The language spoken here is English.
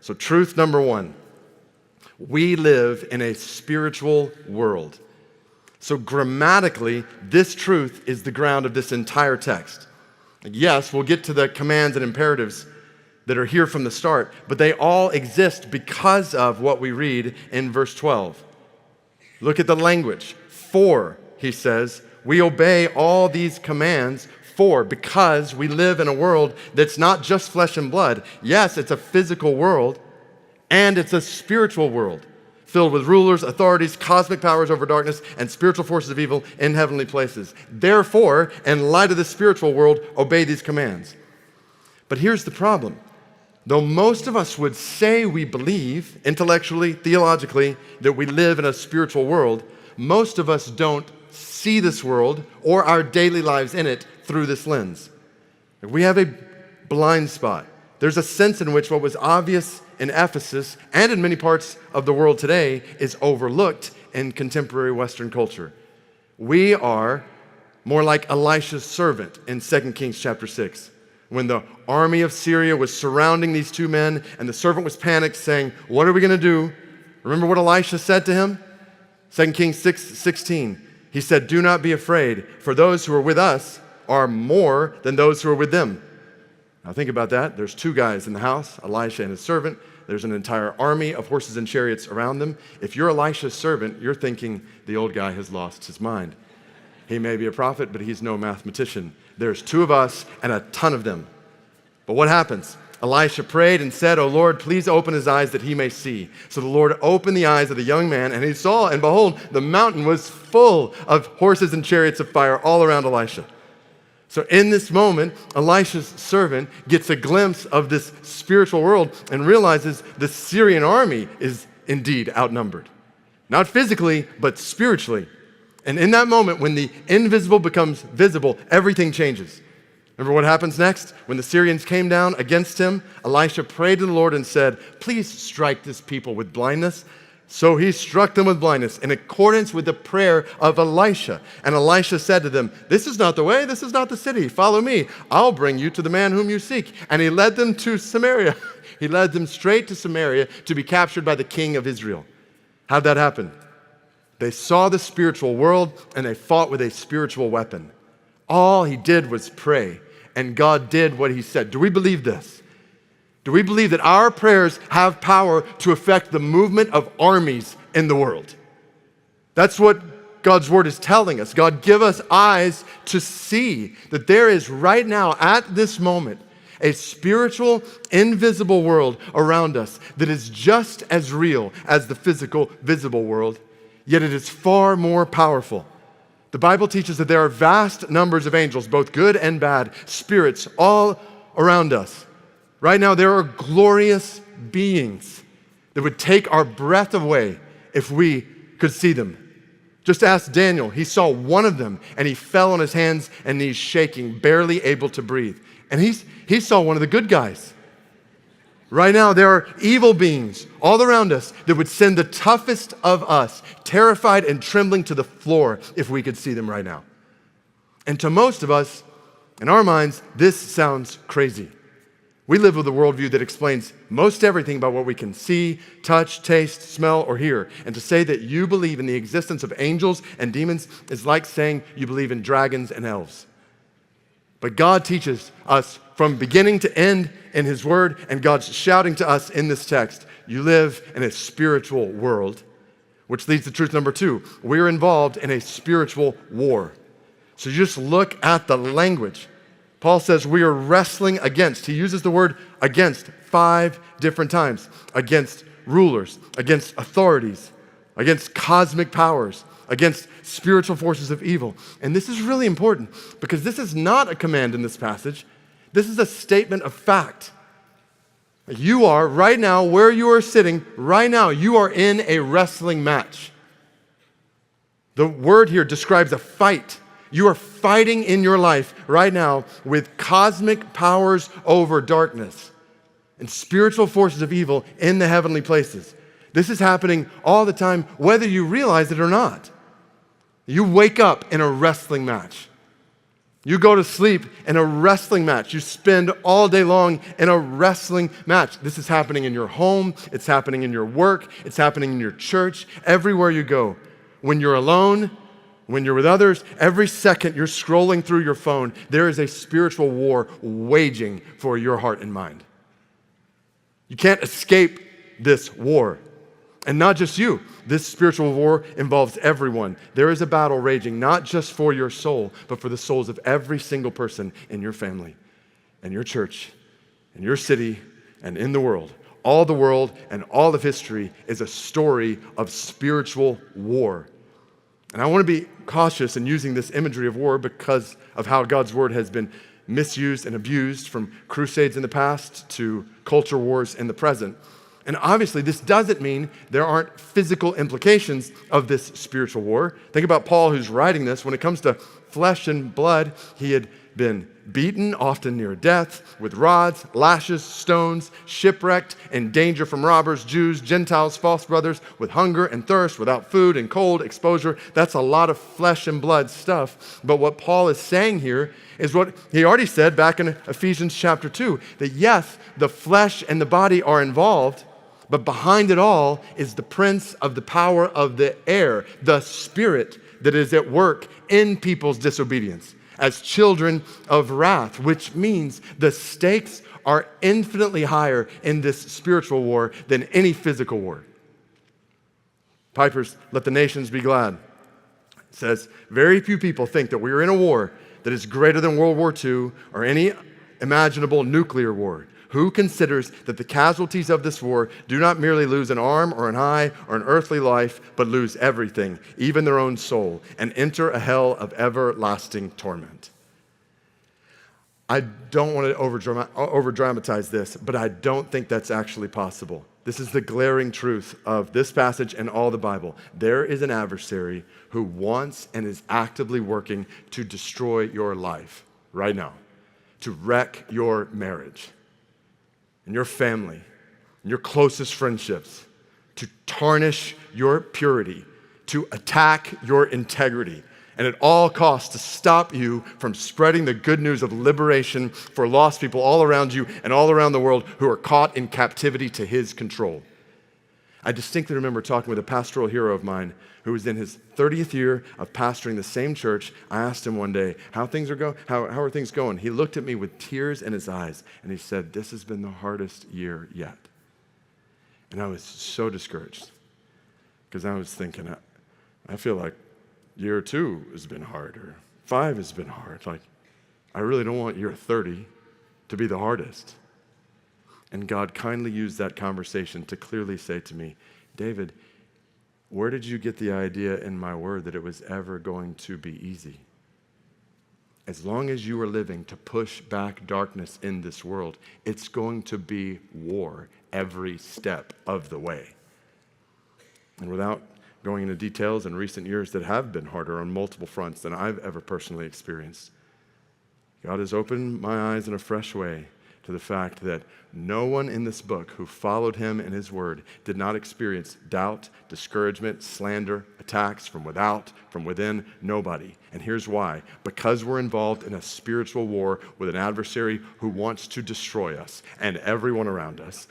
So truth number one, we live in a spiritual world. So grammatically, this truth is the ground of this entire text. Yes, we'll get to the commands and imperatives that are here from the start, but they all exist because of what we read in verse 12. Look at the language. For, he says, we obey all these commands because we live in a world that's not just flesh and blood. Yes, it's a physical world, and it's a spiritual world filled with rulers, authorities, cosmic powers over darkness, and spiritual forces of evil in heavenly places. Therefore, in light of the spiritual world, obey these commands. But here's the problem. Though most of us would say we believe, intellectually, theologically, that we live in a spiritual world, most of us don't see this world or our daily lives in it through this lens. We have a blind spot. There's a sense in which what was obvious in Ephesus and in many parts of the world today is overlooked in contemporary Western culture. We are more like Elisha's servant in 2 Kings chapter 6. When the army of Syria was surrounding these two men and the servant was panicked saying, what are we going to do? Remember what Elisha said to him? 2 Kings 6:16. He said, do not be afraid, for those who are with us are more than those who are with them. Now think about that. There's two guys in the house, Elisha and his servant. There's an entire army of horses and chariots around them. If you're Elisha's servant, you're thinking the old guy has lost his mind. He may be a prophet, but he's no mathematician. There's two of us and a ton of them. But what happens? Elisha prayed and said, O Lord, please open his eyes that he may see. So the Lord opened the eyes of the young man, and he saw, and behold, the mountain was full of horses and chariots of fire all around Elisha. So in this moment, Elisha's servant gets a glimpse of this spiritual world and realizes the Syrian army is indeed outnumbered. Not physically, but spiritually. And in that moment, when the invisible becomes visible, everything changes. Remember what happens next? When the Syrians came down against him, Elisha prayed to the Lord and said, please strike this people with blindness. So he struck them with blindness in accordance with the prayer of Elisha. And Elisha said to them, this is not the way, this is not the city. Follow me. I'll bring you to the man whom you seek. And he led them to Samaria. He led them straight to Samaria to be captured by the king of Israel. How'd that happen? They saw the spiritual world and they fought with a spiritual weapon. All he did was pray, and God did what he said. Do we believe this? Do we believe that our prayers have power to affect the movement of armies in the world? That's what God's word is telling us. God, give us eyes to see that there is right now, at this moment, a spiritual, invisible world around us that is just as real as the physical, visible world, yet it is far more powerful. The Bible teaches that there are vast numbers of angels, both good and bad, spirits all around us. Right now, there are glorious beings that would take our breath away if we could see them. Just ask Daniel. He saw one of them, and he fell on his hands and knees shaking, barely able to breathe. And he saw one of the good guys. Right now, there are evil beings all around us that would send the toughest of us terrified and trembling to the floor if we could see them right now. And to most of us, in our minds, this sounds crazy. We live with a worldview that explains most everything about what we can see, touch, taste, smell, or hear. And to say that you believe in the existence of angels and demons is like saying you believe in dragons and elves. But God teaches us from beginning to end in his word, and God's shouting to us in this text, you live in a spiritual world, which leads to truth number 2. We're involved in a spiritual war. So you just look at the language. Paul says we are wrestling against. He uses the word against 5 different times. Against rulers, against authorities, against cosmic powers, against spiritual forces of evil. And this is really important because this is not a command in this passage. This is a statement of fact. You are, right now, where you are sitting, right now, you are in a wrestling match. The word here describes a fight. You are fighting in your life right now with cosmic powers over darkness and spiritual forces of evil in the heavenly places. This is happening all the time, whether you realize it or not. You wake up in a wrestling match. You go to sleep in a wrestling match. You spend all day long in a wrestling match. This is happening in your home. It's happening in your work. It's happening in your church. Everywhere you go. When you're alone, when you're with others, every second you're scrolling through your phone, there is a spiritual war waging for your heart and mind. You can't escape this war. And not just you. This spiritual war involves everyone. There is a battle raging, not just for your soul, but for the souls of every single person in your family, and your church, and your city, and in the world. All the world and all of history is a story of spiritual war. And I want to be cautious in using this imagery of war because of how God's word has been misused and abused, from crusades in the past to culture wars in the present. And obviously, this doesn't mean there aren't physical implications of this spiritual war. Think about Paul, who's writing this. When it comes to flesh and blood, he had been beaten, often near death, with rods, lashes, stones, shipwrecked, in danger from robbers, Jews, Gentiles, false brothers, with hunger and thirst, without food and cold, exposure. That's a lot of flesh and blood stuff. But what Paul is saying here is what he already said back in Ephesians chapter 2, that yes, the flesh and the body are involved, but behind it all is the prince of the power of the air, the spirit that is at work in people's disobedience as children of wrath, which means the stakes are infinitely higher in this spiritual war than any physical war. Piper's Let the Nations Be Glad says, very few people think that we are in a war that is greater than World War II or any imaginable nuclear war. Who considers that the casualties of this war do not merely lose an arm or an eye or an earthly life, but lose everything, even their own soul, and enter a hell of everlasting torment? I don't want to over-dramatize this, but I don't think that's actually possible. This is the glaring truth of this passage and all the Bible. There is an adversary who wants and is actively working to destroy your life right now, to wreck your marriage, and your family, and your closest friendships, to tarnish your purity, to attack your integrity, and at all costs to stop you from spreading the good news of liberation for lost people all around you and all around the world who are caught in captivity to his control. I distinctly remember talking with a pastoral hero of mine who was in his 30th year of pastoring the same church. I asked him one day, how are things going? He looked at me with tears in his eyes, and he said, this has been the hardest year yet. And I was so discouraged because I was thinking, I feel like year 2 has been hard, or 5 has been hard. Like, I really don't want year 30 to be the hardest. And God kindly used that conversation to clearly say to me, David, where did you get the idea in my word that it was ever going to be easy? As long as you are living to push back darkness in this world, it's going to be war every step of the way. And without going into details, in recent years that have been harder on multiple fronts than I've ever personally experienced, God has opened my eyes in a fresh way to the fact that no one in this book who followed him and his word did not experience doubt, discouragement, slander, attacks from without, from within, nobody. And here's why. Because we're involved in a spiritual war with an adversary who wants to destroy us and everyone around us,